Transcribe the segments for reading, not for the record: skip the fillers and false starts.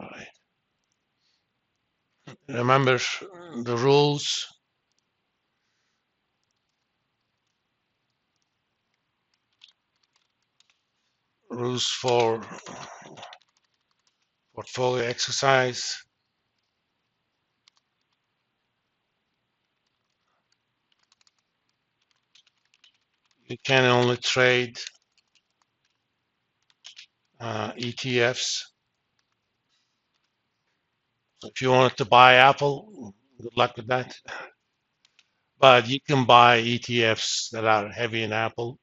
All right. Remember the rules. Rules for portfolio exercise. You can only trade ETFs. So if you wanted to buy Apple, good luck with that. But you can buy ETFs that are heavy in Apple.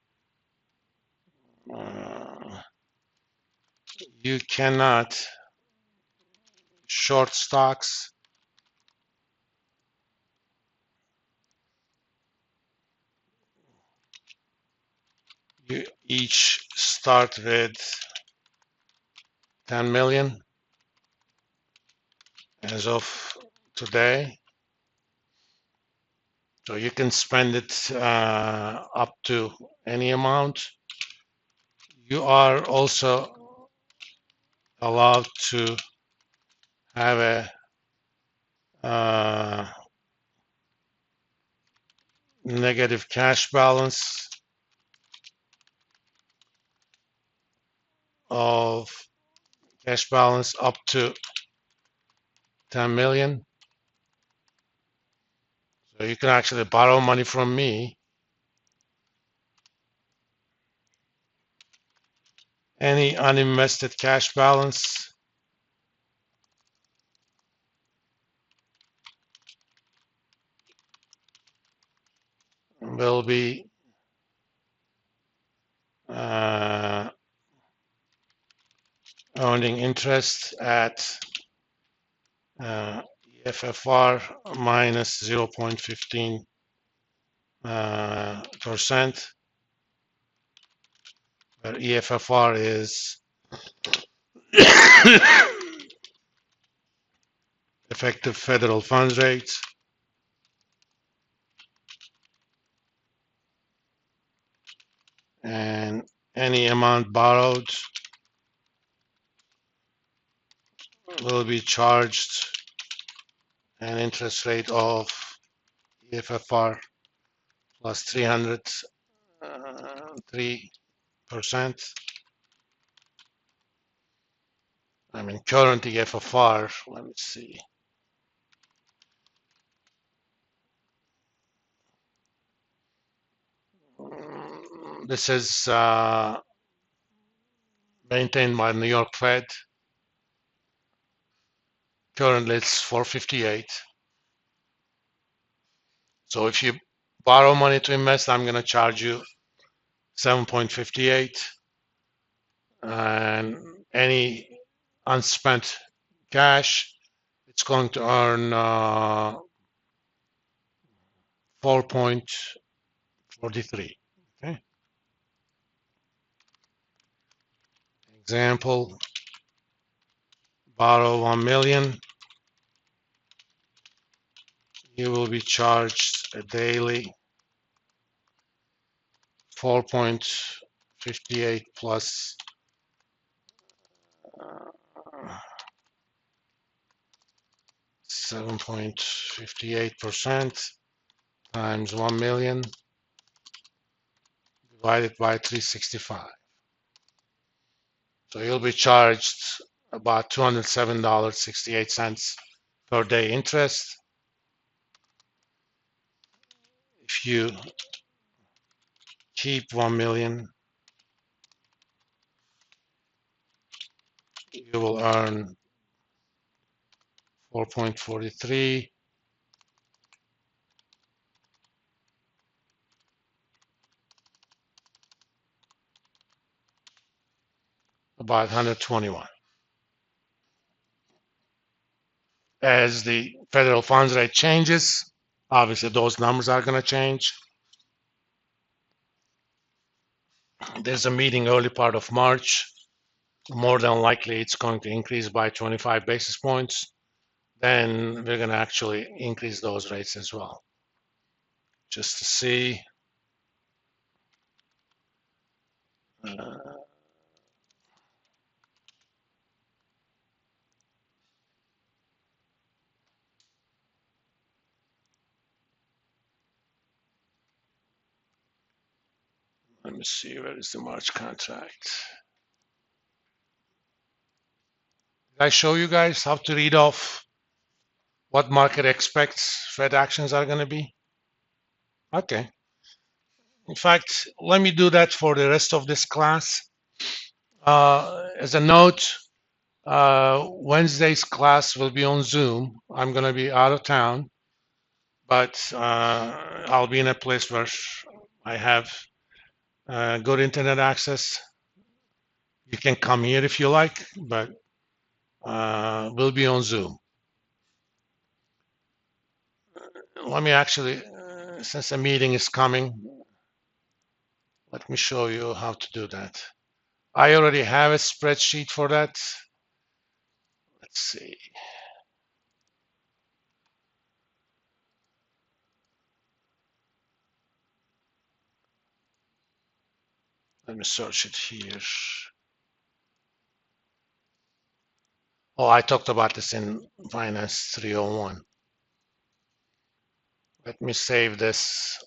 You cannot short stocks. You each start with 10 million as of today. So you can spend it up to any amount. You are also allowed to have a negative cash balance of cash balance up to 10 million. So you can actually borrow money from me. Any uninvested cash balance will be earning interest at EFFR minus 0.15%, where EFFR is effective federal funds rate. And any amount borrowed will be charged an interest rate of EFFR plus 303%. I mean, current EFFR, let me see. This is maintained by New York Fed. Currently, it's 458. So if you borrow money to invest, I'm going to charge you 7.58. And any unspent cash, it's going to earn 4.43. Okay. Example, borrow 1 million. You will be charged a daily 4.58 plus 7.58% times 1 million divided by 365. So you'll be charged about $207.68 per day interest. If you keep 1 million, you will earn 4.43 about 121. As the federal funds rate changes, obviously those numbers are going to change. There's a meeting early part of March. More than likely it's going to increase by 25 basis points. Then we're going to actually increase those rates as well. Just to see. Let me see, where is the March contract? Did I show you guys how to read off what market expects Fed actions are going to be? Okay. In fact, let me do that for the rest of this class. As a note, Wednesday's class will be on Zoom. I'm going to be out of town, but I'll be in a place where I have good internet access. You can come here if you like, but we'll be on Zoom. Let me actually, since a meeting is coming, let me show you how to do that. I already have a spreadsheet for that. Let's see. Let me search it here. Oh, I talked about this in Finance 301. Let me save this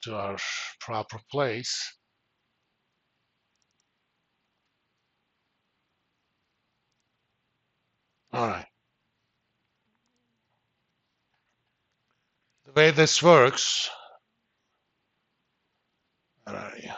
to our proper place. All right. The way this works, where are you?